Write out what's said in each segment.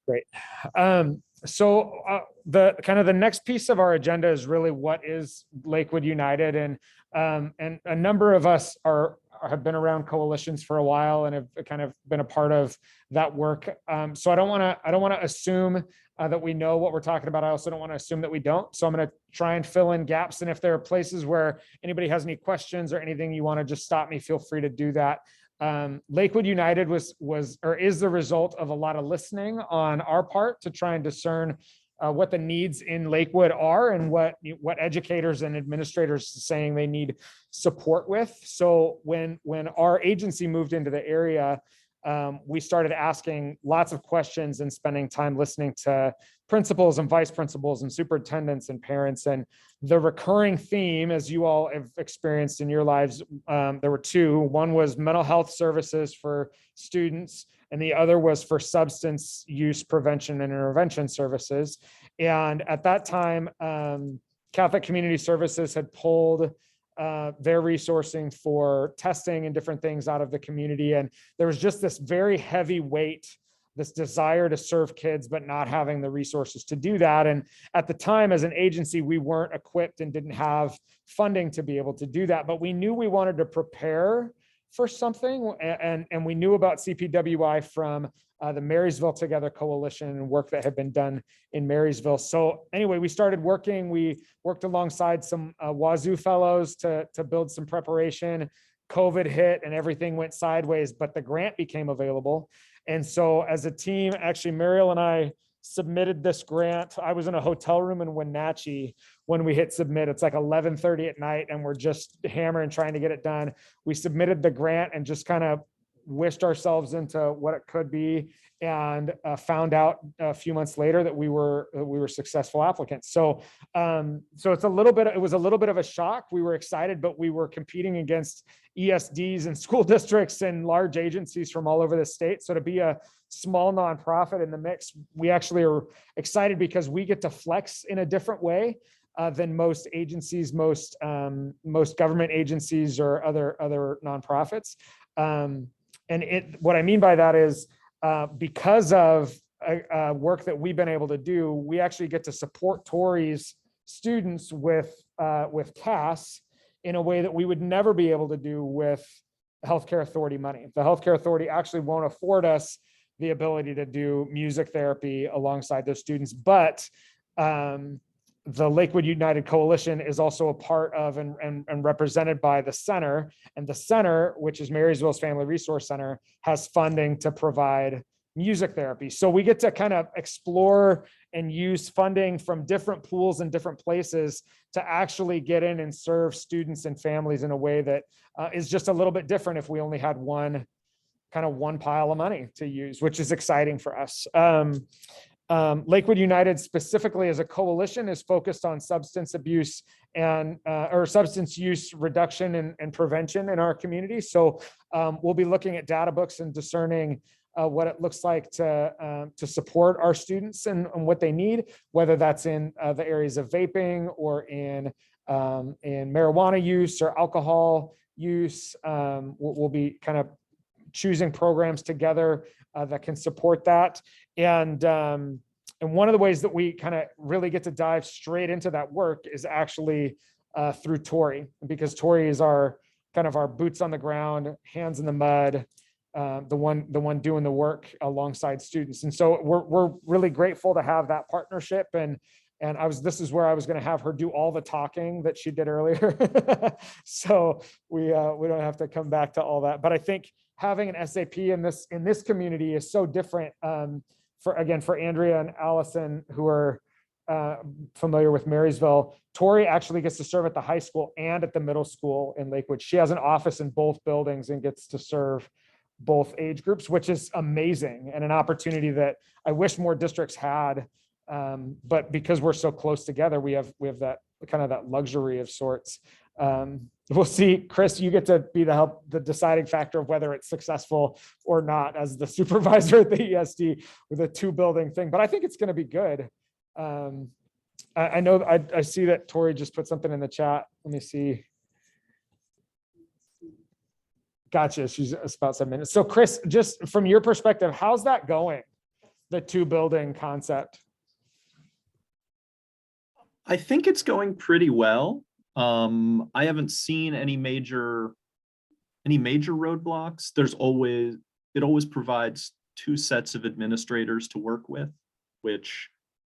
Great. The kind of the next piece of our agenda is really what is Lakewood United, and a number of us have been around coalitions for a while and have kind of been a part of that work. So I don't want to assume that we know what we're talking about. I also don't want to assume that we don't. So I'm going to try and fill in gaps. And if there are places where anybody has any questions or anything you want to just stop me, feel free to do that. Lakewood United was or is the result of a lot of listening on our part to try and discern what the needs in Lakewood are and what educators and administrators are saying they need support with. So when our agency moved into the area, we started asking lots of questions and spending time listening to principals and vice principals and superintendents and parents. And the recurring theme, as you all have experienced in your lives, there were two. One was mental health services for students, and the other was for substance use prevention and intervention services. And at that time, Catholic Community Services had pulled their resourcing for testing and different things out of the community. And there was just this very heavy weight, this desire to serve kids, but not having the resources to do that. And at the time, as an agency, we weren't equipped and didn't have funding to be able to do that. But we knew we wanted to prepare for something. And we knew about CPWI from the Marysville Together Coalition and work that had been done in Marysville. So anyway, we started working. We worked alongside some Wazoo fellows to build some preparation. COVID hit and everything went sideways, but the grant became available. And so as a team, actually, Mariel and I submitted this grant. I was in a hotel room in Wenatchee when we hit submit. It's like 11:30 at night and we're just hammering, trying to get it done. We submitted the grant and just kind of wished ourselves into what it could be, and found out a few months later that we were successful applicants. So it was a little bit of a shock. We were excited, but we were competing against ESDs and school districts and large agencies from all over the state. So to be a small nonprofit in the mix, we actually are excited because we get to flex in a different way than most agencies, most government agencies or other nonprofits. What I mean by that is because of work that we've been able to do, we actually get to support Tori's students with CAS in a way that we would never be able to do with Healthcare Authority money. The Healthcare Authority actually won't afford us the ability to do music therapy alongside those students, but the Lakewood United Coalition is also a part of and represented by the center, and the center, which is Marysville's Family Resource Center, has funding to provide music therapy. So we get to kind of explore and use funding from different pools and different places to actually get in and serve students and families in a way that is just a little bit different if we only had one pile of money to use, which is exciting for us. Lakewood United specifically as a coalition is focused on substance abuse and or substance use reduction and prevention in our community. So we'll be looking at data books and discerning what it looks like to support our students and what they need, whether that's in the areas of vaping or in marijuana use or alcohol use. We'll be kind of choosing programs together that can support that. And one of the ways that we kind of really get to dive straight into that work is actually through Tori, because Tori is our boots on the ground, hands in the mud, the one doing the work alongside students. And so we're really grateful to have that partnership. And this is where I was going to have her do all the talking that she did earlier. So we don't have to come back to all that. But I think having an SAP in this community is so different. For Andrea and Allison, who are familiar with Marysville, Tori actually gets to serve at the high school and at the middle school in Lakewood. She has an office in both buildings and gets to serve both age groups, which is amazing and an opportunity that I wish more districts had. But because we're so close together, we have that kind of that luxury of sorts. We'll see. Chris, you get to be the deciding factor of whether it's successful or not as the supervisor at the ESD with a 2-building thing, but I think it's going to be good. I know I see that Tori just put something in the chat. Let me see. Gotcha. She's about 7 minutes. So Chris, just from your perspective, how's that going? the two building concept? I think it's going pretty well. I haven't seen any major roadblocks. It always provides two sets of administrators to work with, which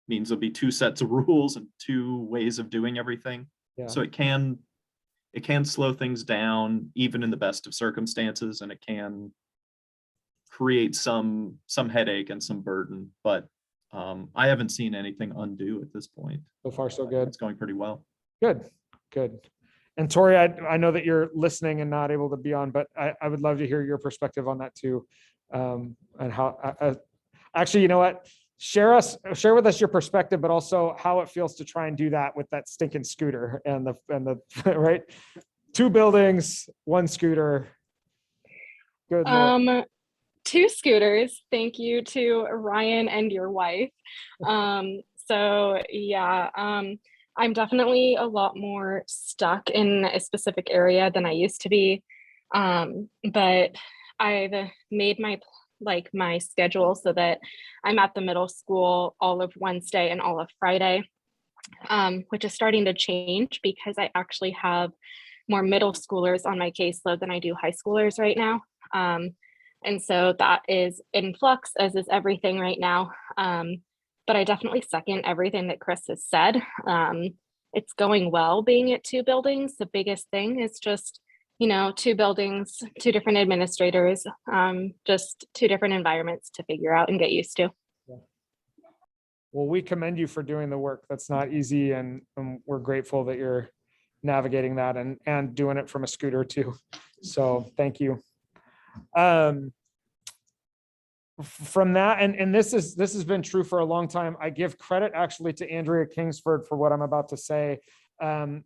means there'll be two sets of rules and two ways of doing everything. Yeah. So it can slow things down even in the best of circumstances, and it can create some headache and some burden, but I haven't seen anything undue at this point. So far, so good. It's going pretty well. Good, good. And Tori, I know that you're listening and not able to be on, but I would love to hear your perspective on that too. And how, actually, you know what? Share with us your perspective, but also how it feels to try and do that with that stinking scooter and the right? Two buildings, one scooter. Good Lord. Two scooters. Thank you to Ryan and your wife. So yeah, I'm definitely a lot more stuck in a specific area than I used to be. But I've made my schedule so that I'm at the middle school all of Wednesday and all of Friday, which is starting to change because I actually have more middle schoolers on my caseload than I do high schoolers right now. And so that is in flux, as is everything right now. But I definitely second everything that Chris has said. It's going well being at two buildings. The biggest thing is just, two buildings, two different administrators, just two different environments to figure out and get used to. Well, we commend you for doing the work. That's not easy. And we're grateful that you're navigating that and doing it from a scooter too. So thank you. From that, and this has been true for a long time. I give credit actually to Andrea Kingsford for what I'm about to say.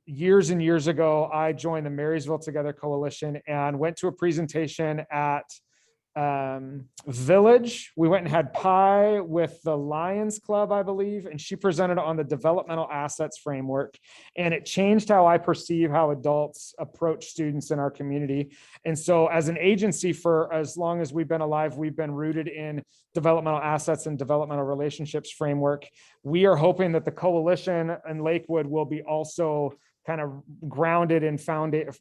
Years and years ago, I joined the Marysville Together Coalition and went to a presentation at Village. We went and had pie with the Lions Club, I believe, and she presented on the developmental assets framework, and it changed how I perceive how adults approach students in our community. And so as an agency, for as long as we've been alive, we've been rooted in developmental assets and developmental relationships framework. We are hoping that the coalition in Lakewood will be also kind of grounded in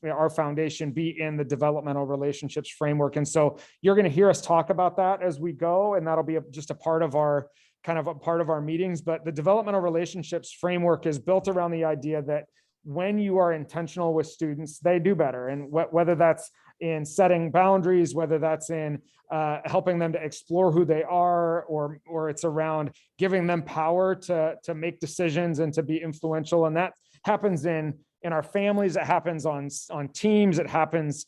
our foundation be in the developmental relationships framework. And so you're going to hear us talk about that as we go, and that'll be just a part of our meetings. But the developmental relationships framework is built around the idea that when you are intentional with students, they do better. And whether that's in setting boundaries, whether that's in helping them to explore who they are, or it's around giving them power to make decisions and to be influential. And that happens in our families, it happens on teams, it happens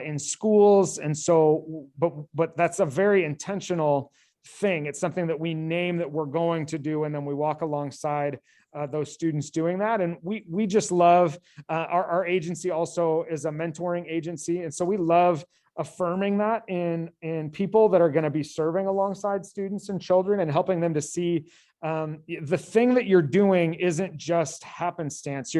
in schools. And so, but that's a very intentional thing. It's something that we name that we're going to do, and then we walk alongside those students doing that. And we just love our agency also is a mentoring agency. And so we love affirming that in people that are going to be serving alongside students and children and helping them to see the thing that you're doing isn't just happenstance.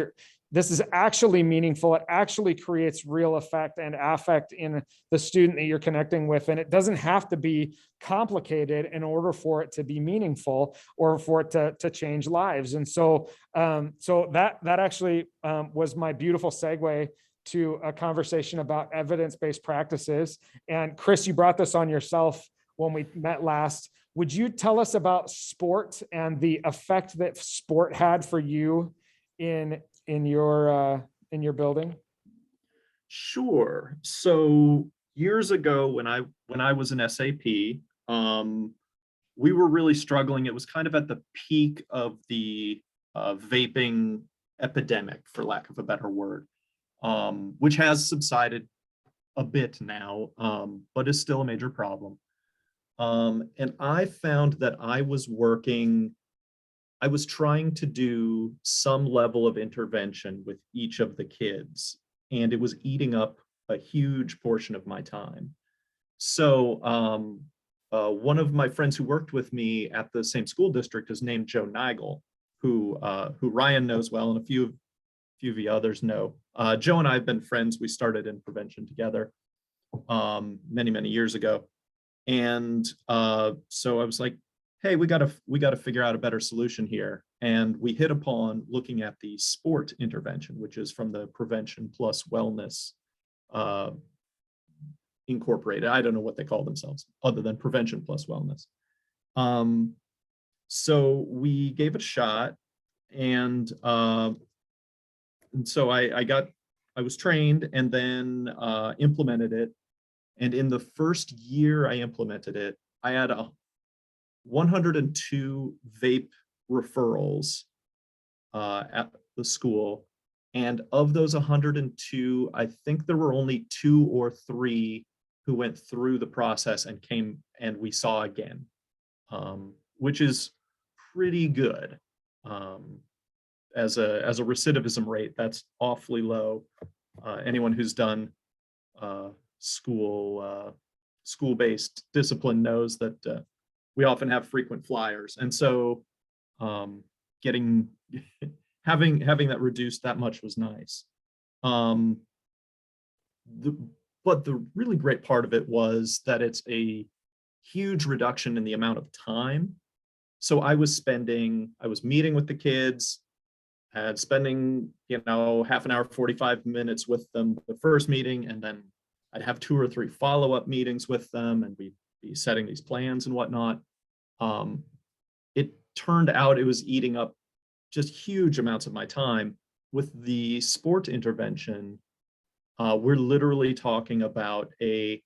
This is actually meaningful. It actually creates real effect and affect in the student that you're connecting with. And it doesn't have to be complicated in order for it to be meaningful or for it to change lives. And so, that actually was my beautiful segue to a conversation about evidence-based practices. And Chris, you brought this on yourself when we met last. Would you tell us about sport and the effect that sport had for you in your building? Sure. So years ago, when I was an SAP, we were really struggling. It was kind of at the peak of the vaping epidemic, for lack of a better word, which has subsided a bit now, but is still a major problem. And I found that I was trying to do some level of intervention with each of the kids, and it was eating up a huge portion of my time. So one of my friends who worked with me at the same school district is named Joe Nigel, who Ryan knows well, and a few of the others know. Joe and I have been friends. We started in prevention together many years ago. And so I was like, hey, we got to figure out a better solution here. And we hit upon looking at the sport intervention, which is from the Prevention Plus Wellness uh, Incorporated. I don't know what they call themselves other than Prevention Plus Wellness. So we gave it a shot, and so I was trained and then implemented it. And in the first year I implemented it, I had 102 vape referrals at the school. And of those 102, I think there were only 2 or 3 who went through the process and came and we saw again, which is pretty good. As a recidivism rate, that's awfully low. Anyone who's done school-based discipline knows that we often have frequent flyers, and so having that reduced that much was nice. But the really great part of it was that it's a huge reduction in the amount of time. So I was meeting with the kids, and spending, half an hour, 45 minutes with them the first meeting, and then I'd have 2 or 3 follow-up meetings with them, and we'd be setting these plans and whatnot. It turned out it was eating up just huge amounts of my time. With the sport intervention, we're literally talking about a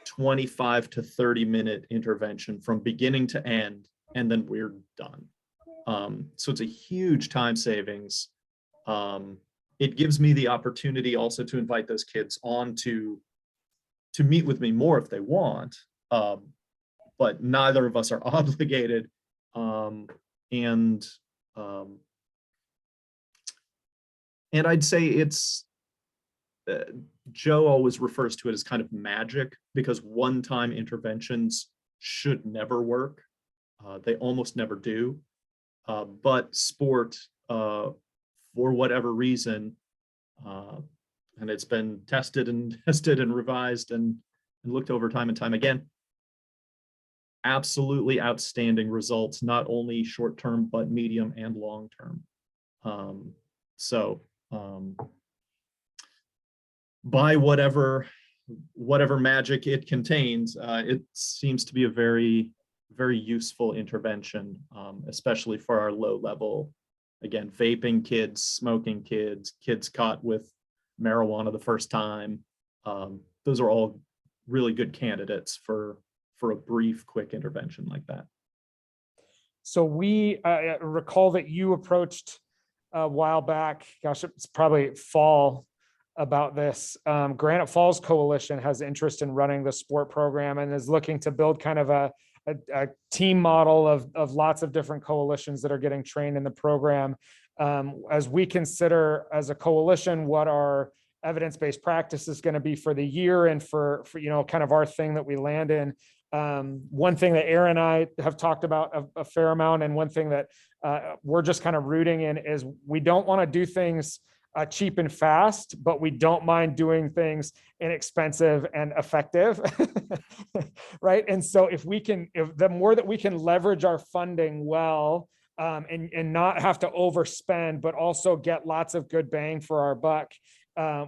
25 to 30-minute intervention from beginning to end, and then we're done. So it's a huge time savings. It gives me the opportunity also to invite those kids on to meet with me more if they want, but neither of us are obligated. And I'd say it's, Joe always refers to it as kind of magic, because one-time interventions should never work. They almost never do. But sport, for whatever reason, and it's been tested and revised and looked over time and time again, absolutely outstanding results, not only short-term, but medium and long-term. By whatever magic it contains, it seems to be a very, very useful intervention, especially for our low level, again, vaping kids, smoking kids, kids caught with marijuana the first time. Those are all really good candidates for a brief, quick intervention like that. So we recall that you approached a while back, gosh, it's probably fall, about this. Granite Falls Coalition has interest in running the sport program and is looking to build kind of a team model of lots of different coalitions that are getting trained in the program. As we consider as a coalition what our evidence-based practice is going to be for the year and for kind of our thing that we land in. One thing that Aaron and I have talked about a fair amount, and one thing that we're just kind of rooting in, is we don't want to do things cheap and fast, but we don't mind doing things inexpensive and effective. Right. And so if the more that we can leverage our funding well, and not have to overspend, but also get lots of good bang for our buck,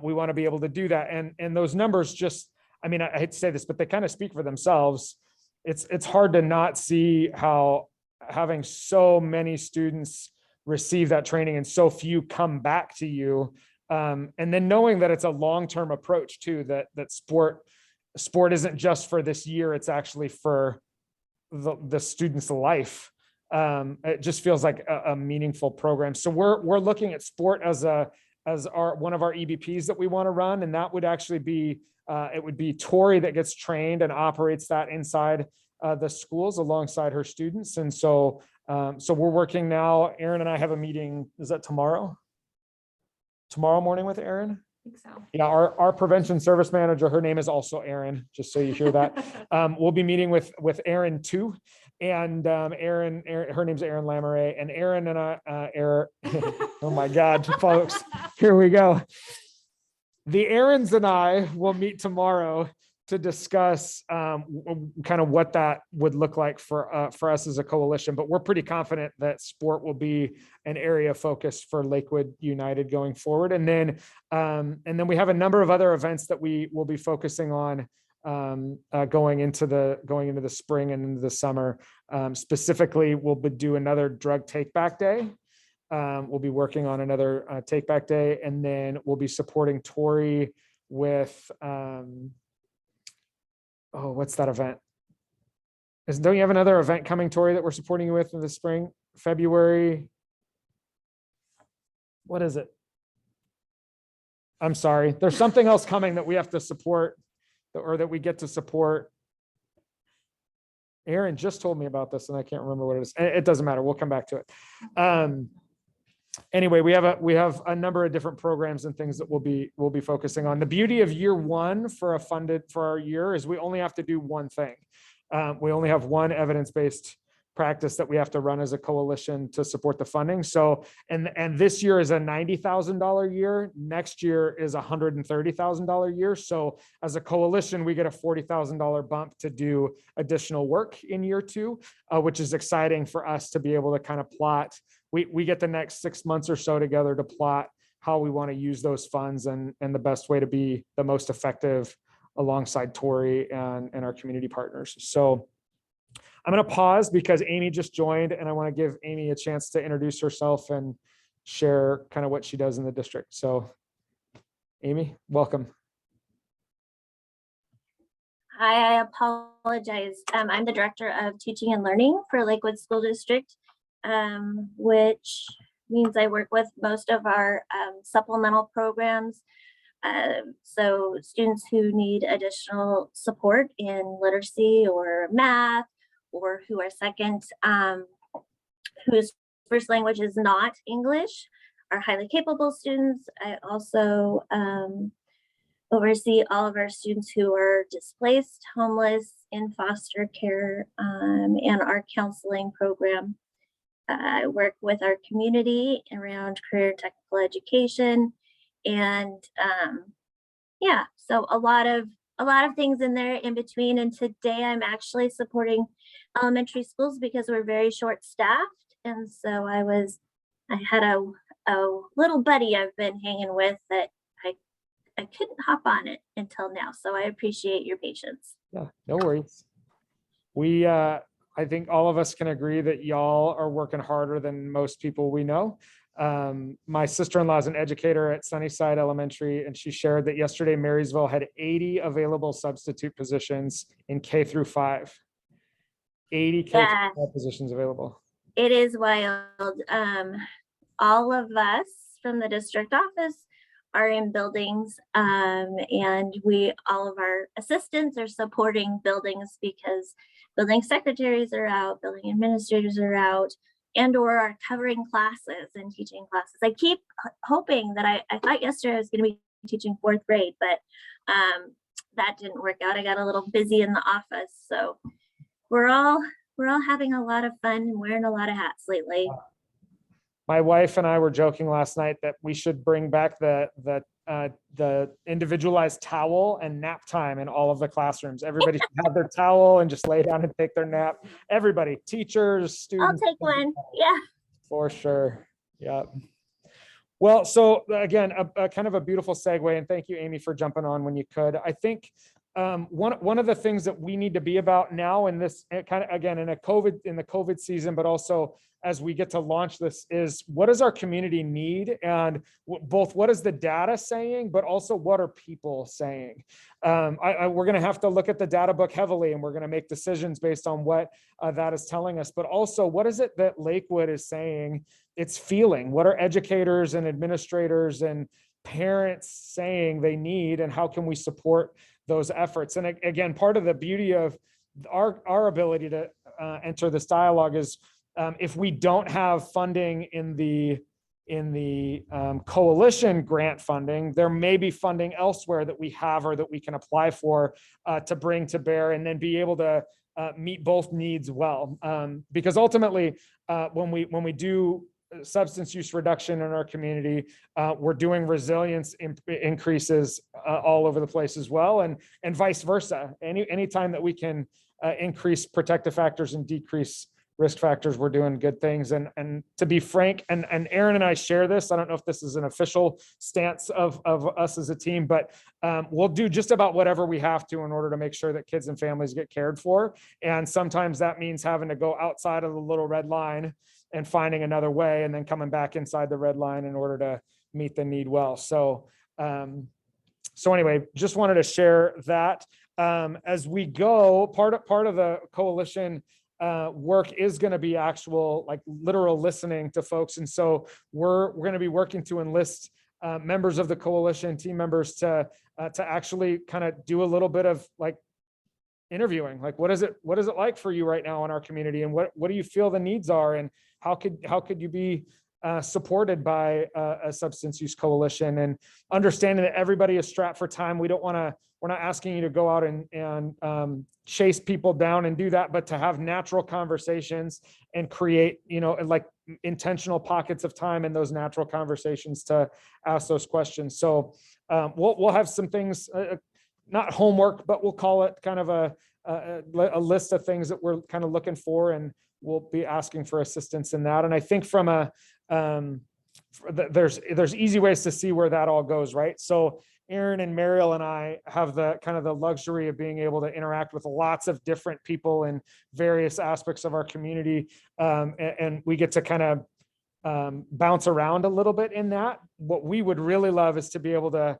we want to be able to do that. And those numbers just, I mean, I hate to say this, but they kind of speak for themselves. It's hard to not see how having so many students receive that training and so few come back to you. And then knowing that it's a long-term approach too, that sport isn't just for this year, it's actually for the student's life. It just feels like a meaningful program. So we're looking at sport as one of our EBPs that we want to run. And that would actually be, it would be Tori that gets trained and operates that inside the schools alongside her students. And so we're working now. Aaron and I have a meeting. Is that tomorrow? Tomorrow morning with Aaron? I think so. Yeah, our prevention service manager, her name is also Aaron, just so you hear that. We'll be meeting with Aaron too. And Aaron, her name's Aaron Lamoureux, and Aaron and I, oh my God, folks, here we go. The Aarons and I will meet tomorrow to discuss kind of what that would look like for us as a coalition, but we're pretty confident that sport will be an area of focus for Lakewood United going forward. And then we have a number of other events that we will be focusing on going into the spring and into the summer. Specifically, we'll do another drug take back day. We'll be working on another take back day, and then we'll be supporting Tori with what's that event? Don't you have another event coming, Tori, that we're supporting you with in the spring, February? What is it? I'm sorry. There's something else coming that we have to support, or that we get to support. Aaron just told me about this and I can't remember what it is. It doesn't matter. We'll come back to it. Anyway, we have a number of different programs and things that we'll be focusing on. The beauty of year one for our year is we only have to do one thing. We only have one evidence-based practice that we have to run as a coalition to support the funding. So, and this year is a $90,000 year. Next year is a $130,000 year. So as a coalition, we get a $40,000 bump to do additional work in year two, which is exciting for us to be able to kind of plot. We get the next 6 months or so together to plot how we want to use those funds and the best way to be the most effective alongside Tori and our community partners. So I'm going to pause because Amy just joined and I want to give Amy a chance to introduce herself and share kind of what she does in the district. So Amy, welcome. Hi, I apologize. I'm the director of teaching and learning for Lakewood School District, which means I work with most of our supplemental programs. So students who need additional support in literacy or math, or who are second, whose first language is not English, are highly capable students. I also oversee all of our students who are displaced, homeless, in foster care, and our counseling program. I work with our community around career technical education, and yeah, so a lot of things in there in between. And today I'm actually supporting elementary schools because we're very short staffed, and so I had a little buddy I've been hanging with that I couldn't hop on it until now, so I appreciate your patience. Yeah, no worries. I think all of us can agree that y'all are working harder than most people we know. My sister-in-law is an educator at Sunnyside Elementary, and she shared that yesterday Marysville had 80 available substitute positions in K through 5. 80 K through 5 positions available. It is wild. All of us from the district office are in buildings, and all of our assistants are supporting buildings because building secretaries are out, building administrators are out, and or are covering classes and teaching classes. I keep hoping that I thought yesterday I was going to be teaching 4th grade, but that didn't work out. I got a little busy in the office, so we're all having a lot of fun and wearing a lot of hats lately. My wife and I were joking last night that we should bring back the individualized towel and nap time in all of the classrooms. Everybody should have their towel and just lay down and take their nap. Everybody, teachers, students. I'll take one. Yeah. For sure. Yeah. Well, so again, a kind of a beautiful segue, and thank you, Amy, for jumping on when you could. I think one of the things that we need to be about now in this kind of, again, in the COVID season, but also as we get to launch this, is what does our community need, and both what is the data saying, but also what are people saying? We're going to have to look at the data book heavily, and we're going to make decisions based on what that is telling us, but also what is it that Lakewood is saying it's feeling? What are educators and administrators and parents saying they need, and how can we support those efforts? And again, part of the beauty of our ability to enter this dialogue is if we don't have funding in the coalition grant funding, there may be funding elsewhere that we have or that we can apply for to bring to bear, and then be able to meet both needs well. Because ultimately, when we do substance use reduction in our community. We're doing resilience increases all over the place as well, and vice versa. Anytime that we can increase protective factors and decrease risk factors, we're doing good things. And to be frank, and Aaron and I share this, I don't know if this is an official stance of us as a team, but we'll do just about whatever we have to in order to make sure that kids and families get cared for. And sometimes that means having to go outside of the little red line and finding another way, and then coming back inside the red line in order to meet the need well. So anyway, just wanted to share that. As we go, part of the coalition work is going to be actual, like, literal listening to folks. And so we're going to be working to enlist members of the coalition, team members, to actually kind of do a little bit of like interviewing, like, what is it like for you right now in our community, and what do you feel the needs are, and how could you be supported by a substance use coalition, and understanding that everybody is strapped for time. We're not asking you to go out and chase people down and do that, but to have natural conversations and create, like, intentional pockets of time in those natural conversations to ask those questions. So we'll have some things, not homework, but we'll call it kind of a list of things that we're kind of looking for, and we'll be asking for assistance in that. And I think from there's easy ways to see where that all goes, right? So Aaron and Mariel and I have the kind of the luxury of being able to interact with lots of different people in various aspects of our community. And we get to kind of bounce around a little bit in that. What we would really love is to be able to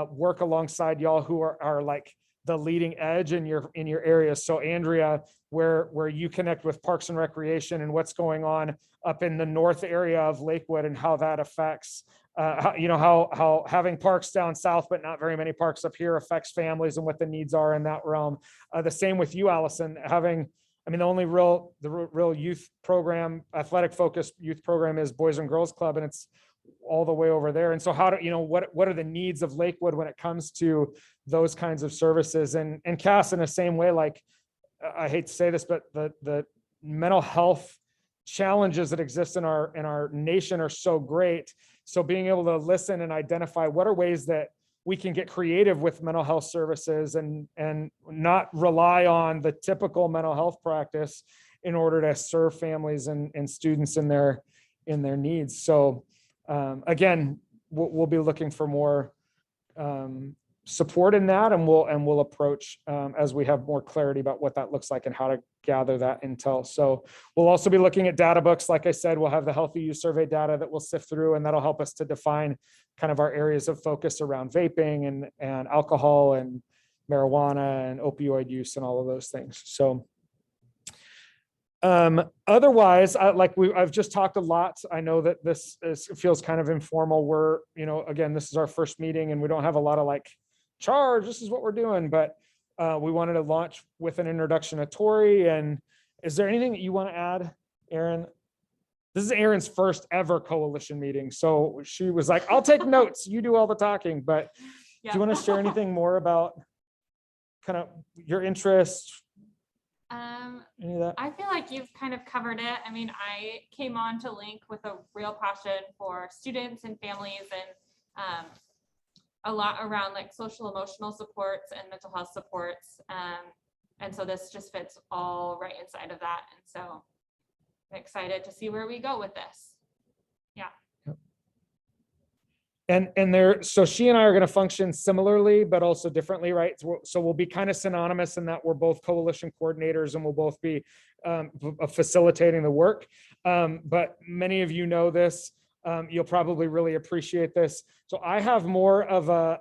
work alongside y'all who are like the leading edge in your area. So Andrea, where you connect with Parks and Recreation and what's going on up in the north area of Lakewood, and how that affects how having parks down south but not very many parks up here affects families and what the needs are in that realm. The same with you, Allison, the only real youth program, athletic focused youth program, is Boys and Girls Club, and it's all the way over there. And so what are the needs of Lakewood when it comes to those kinds of services? And Cass, in the same way, like, I hate to say this, but the mental health challenges that exist in our nation are so great. So being able to listen and identify what are ways that we can get creative with mental health services and not rely on the typical mental health practice in order to serve families and students in their needs. So again, we'll be looking for more support in that, and we'll approach as we have more clarity about what that looks like and how to gather that intel. So we'll also be looking at data books. Like I said, we'll have the Healthy Use Survey data that we'll sift through, and that'll help us to define kind of our areas of focus around vaping and alcohol and marijuana and opioid use and all of those things. So otherwise, I've just talked a lot. I know that this feels kind of informal. We're, again, this is our first meeting and we don't have a lot of like charge, this is what we're doing, but we wanted to launch with an introduction to Tori. And is there anything that you want to add, Aaron? This is Aaron's first ever coalition meeting. So she was like, I'll take notes, you do all the talking, but yeah. Do you want to share anything more about kind of your interests? Any of that? I feel like you've kind of covered it. I mean, I came on to Link with a real passion for students and families, and a lot around like social emotional supports and mental health supports. And so this just fits all right inside of that. And so I'm excited to see where we go with this. Yeah. So she and I are going to function similarly, but also differently, right? So we'll be kind of synonymous in that we're both coalition coordinators and we'll both be facilitating the work. But many of you know this. You'll probably really appreciate this. So I have more of a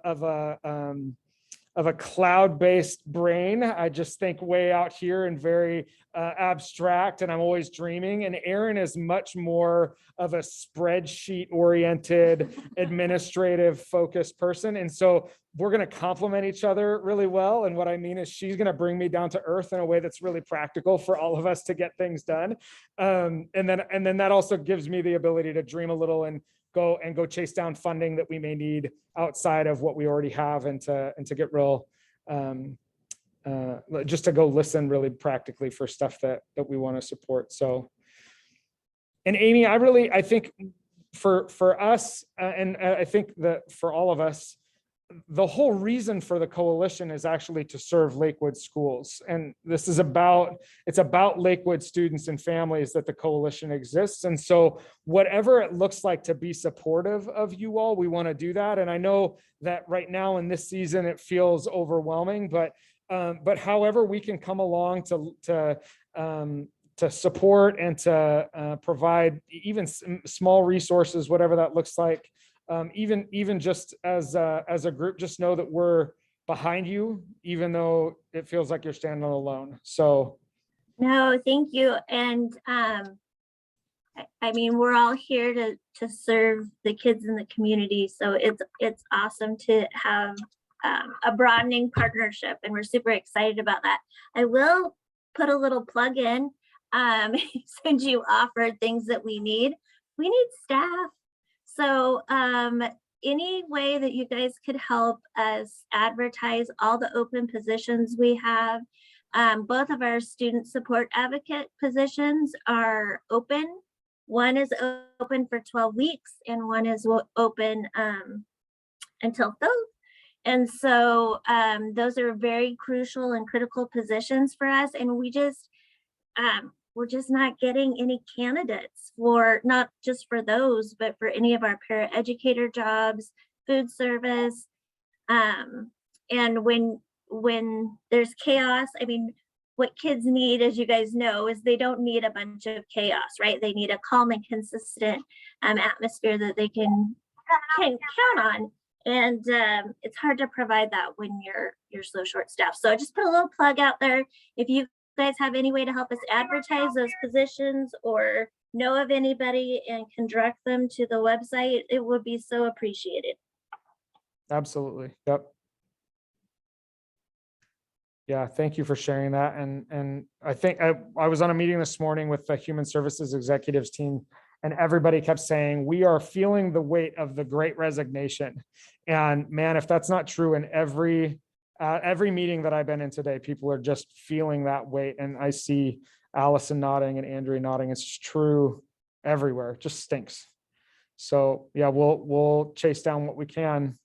cloud-based brain. I just think way out here and very abstract, and I'm always dreaming. And Aaron is much more of a spreadsheet-oriented, administrative-focused person. And so we're going to complement each other really well. And what I mean is she's going to bring me down to earth in a way that's really practical for all of us to get things done. And then that also gives me the ability to dream a little and go chase down funding that we may need outside of what we already have, and to get real, just to go listen really practically for stuff that we want to support. So And Amy, I think for us, and I think that for all of us, the whole reason for the coalition is actually to serve Lakewood schools. And this is it's about Lakewood students and families that the coalition exists. And so whatever it looks like to be supportive of you all, we want to do that. And I know that right now in this season, it feels overwhelming, but however we can come along to support and to provide even small resources, whatever that looks like. Even just as a group, just know that we're behind you, even though it feels like you're standing alone. So. No, thank you. And I mean, we're all here to serve the kids in the community. So it's awesome to have a broadening partnership, and we're super excited about that. I will put a little plug in, since you offered things that we need staff. So any way that you guys could help us advertise all the open positions we have. Both of our student support advocate positions are open. One is open for 12 weeks and one is open until both. And so those are very crucial and critical positions for us. And we're just not getting any candidates for, not just for those, but for any of our paraeducator jobs, food service. And when there's chaos, I mean, what kids need, as you guys know, is they don't need a bunch of chaos, right? They need a calm and consistent atmosphere that they can count on. And it's hard to provide that when you're so short staffed. So I just put a little plug out there. If you guys have any way to help us advertise those positions or know of anybody and can direct them to the website, it would be so appreciated. Absolutely. Yep. Yeah, thank you for sharing that. And I think I was on a meeting this morning with the Human Services Executives team, and everybody kept saying, we are feeling the weight of the Great Resignation. And man, if that's not true in every meeting that I've been in today, people are just feeling that weight. And I see Allison nodding and Andrea nodding. It's just true everywhere. It just stinks. So yeah, we'll chase down what we can.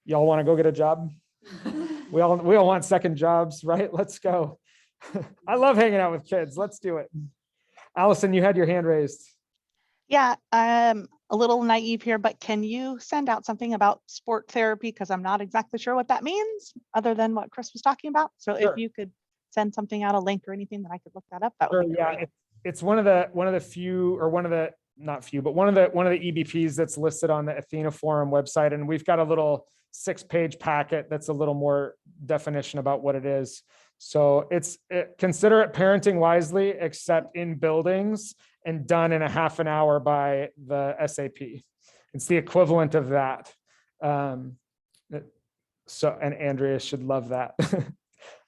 Y'all want to go get a job? We all want second jobs, right? Let's go. I love hanging out with kids. Let's do it. Allison, you had your hand raised. Yeah, I'm a little naive here, but can you send out something about sport therapy? Because I'm not exactly sure what that means other than what Chris was talking about. So Sure. if you could send something out, a link or anything that I could look that up, that would be great. It's one of the few, or one of the, not few, but one of the EBPs that's listed on the Athena Forum website. And we've got a little 6-page packet that's a little more definition about what it is. So consider it parenting wisely, except in buildings and done in a half an hour by the SAP. It's the equivalent of that. So, and Andrea should love that.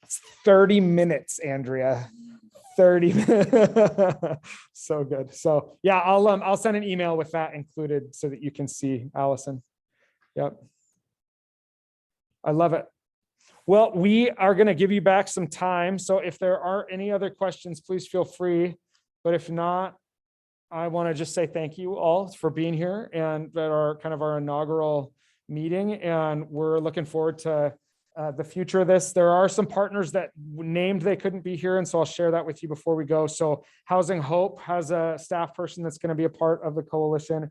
It's 30 minutes, Andrea. 30 minutes. So good. So yeah, I'll send an email with that included so that you can see, Allison. Yep. I love it. Well, we are going to give you back some time. So if there are any other questions, please feel free. But if not, I want to just say thank you all for being here and at our inaugural meeting. And we're looking forward to the future of this. There are some partners that named they couldn't be here. And so I'll share that with you before we go. So Housing Hope has a staff person that's going to be a part of the coalition.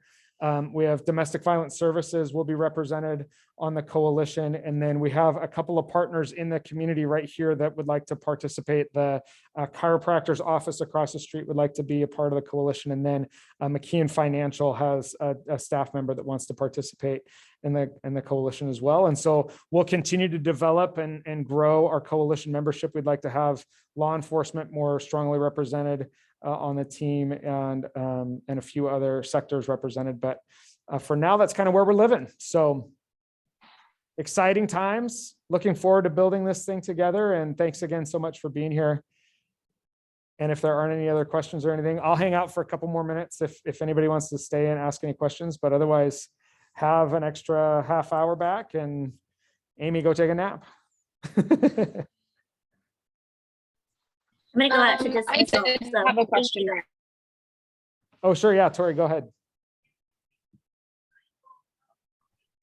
We have Domestic Violence Services will be represented on the coalition. And then we have a couple of partners in the community right here that would like to participate. The chiropractor's office across the street would like to be a part of the coalition. And then McKeon Financial has a staff member that wants to participate in the coalition as well. And so we'll continue to develop and grow our coalition membership. We'd like to have law enforcement more strongly represented on the team, and a few other sectors represented. But for now, that's kind of where we're living. So exciting times, looking forward to building this thing together. And thanks again so much for being here. And if there aren't any other questions or anything, I'll hang out for a couple more minutes if anybody wants to stay and ask any questions, but otherwise have an extra half hour back, and Amy, go take a nap. I'm gonna go out to just I did have a question. Oh, sure. Yeah, Tori, go ahead.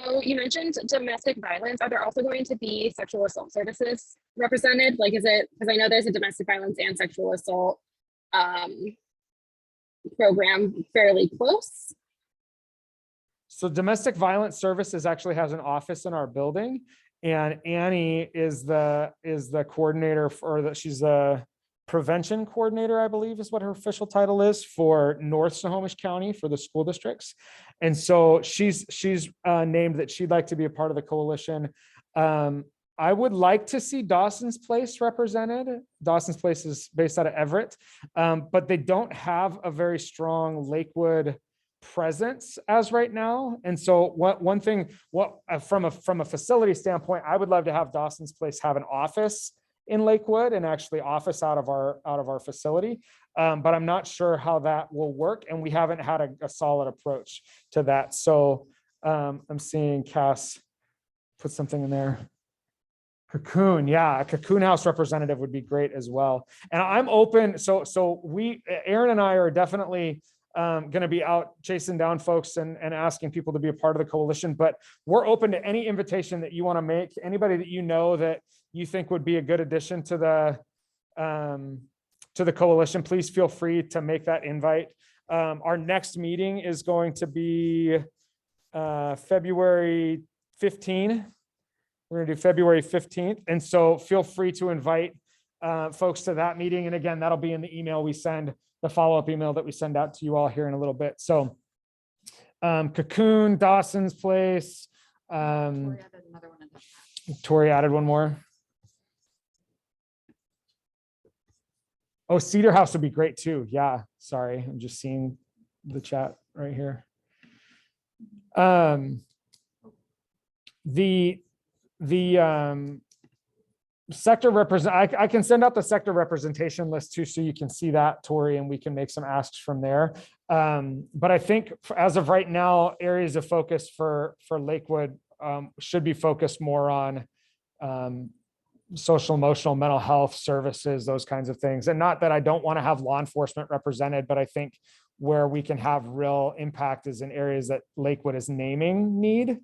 So you mentioned domestic violence. Are there also going to be sexual assault services represented? Like, is it, because I know there's a domestic violence and sexual assault program fairly close. So domestic violence services actually has an office in our building, and Annie is the coordinator for she's the prevention coordinator, I believe is what her official title is, for North Snohomish County for the school districts. And so she's named that she'd like to be a part of the coalition. I would like to see Dawson's Place represented. Dawson's Place is based out of Everett, but they don't have a very strong Lakewood presence as right now. And so one thing, from a facility standpoint, I would love to have Dawson's Place have an office in Lakewood and actually office out of our facility. But I'm not sure how that will work. And we haven't had a solid approach to that. So I'm seeing Cass put something in there. Cocoon, yeah, a Cocoon House representative would be great as well. And I'm open. So Aaron and I are definitely going to be out chasing down folks and asking people to be a part of the coalition, but we're open to any invitation that you want to make. Anybody that you know that you think would be a good addition to the coalition, please feel free to make that invite. Our next meeting is going to be February 15. We're gonna do February 15th. And so feel free to invite folks to that meeting. And again, that'll be in the email we send, the follow-up email that we send out to you all here in a little bit. So Cocoon, Dawson's Place. Tori added one more. Oh, Cedar House would be great too. Yeah, sorry. I'm just seeing the chat right here. The sector I can send out the sector representation list too, so you can see that, Tori, and we can make some asks from there. But I think as of right now, areas of focus for Lakewood should be focused more on social, emotional, mental health services, those kinds of things. And not that I don't want to have law enforcement represented, but I think where we can have real impact is in areas that Lakewood is naming need.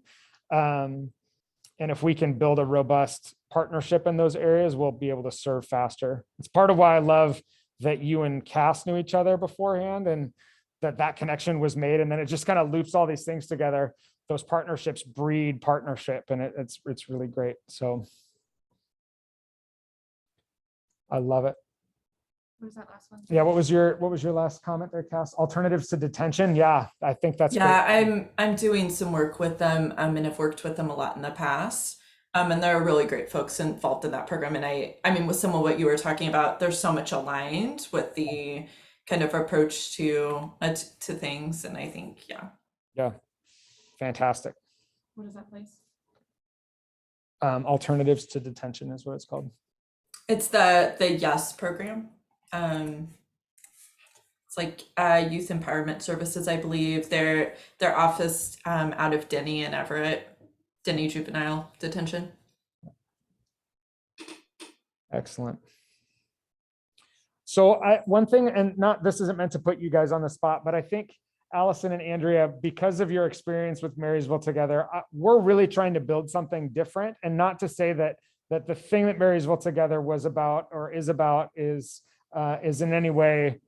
And if we can build a robust partnership in those areas, we'll be able to serve faster. It's part of why I love that you and Cass knew each other beforehand, and that connection was made. And then it just kind of loops all these things together. Those partnerships breed partnership, and it's really great. So I love it. What was that last one? Yeah, what was your last comment there, Cass? Alternatives to detention. Yeah, I think that's great. I'm doing some work with them, and have worked with them a lot in the past. And there are really great folks involved in that program. And I mean, with some of what you were talking about, there's so much aligned with the kind of approach to things. And I think, Yeah, fantastic. What is that place? Alternatives to detention is what it's called. It's the YES program. It's like youth empowerment services, I believe. Their office out of Denny and Everett, Denny Juvenile Detention. Excellent. So one thing, and this isn't meant to put you guys on the spot, but I think Allison and Andrea, because of your experience with Marysville Together, we're really trying to build something different. And not to say that the thing that Marysville Together was about or is about is in any way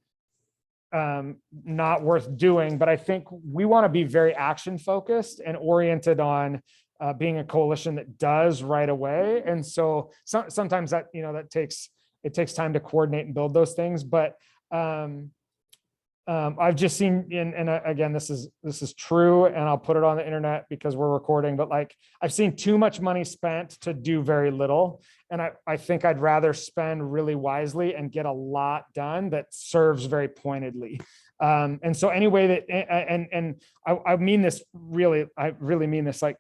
not worth doing. But I think we want to be very action focused and oriented on being a coalition that does right away. And so sometimes that, it takes time to coordinate and build those things. But I've just seen, and again, this is true, and I'll put it on the internet because we're recording, but like I've seen too much money spent to do very little. And I think I'd rather spend really wisely and get a lot done that serves very pointedly. And so any way that, and I mean this really, I really mean this, like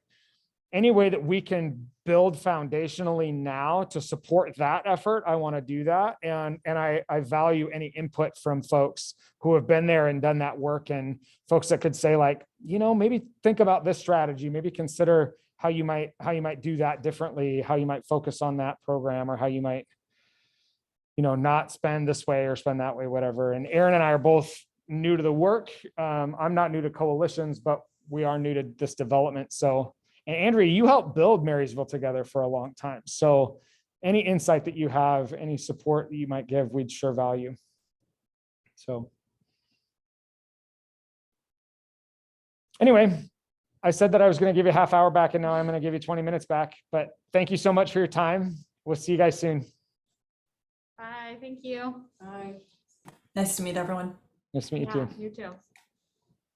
any way that we can build foundationally now to support that effort, I want to do that. And I value any input from folks who have been there and done that work, and folks that could say like, maybe think about this strategy, maybe consider how you might do that differently, how you might focus on that program, or how you might, not spend this way or spend that way, whatever. And Aaron and I are both new to the work. I'm not new to coalitions, but we are new to this development. So, and Andrea, you helped build Marysville together for a long time. So any insight that you have, any support that you might give, we'd sure value. So anyway, I said that I was going to give you a half hour back, and now I'm going to give you 20 minutes back, but thank you so much for your time. We'll see you guys soon. Bye, thank you. Bye. Nice to meet everyone. Nice to meet you Yeah, too. you too.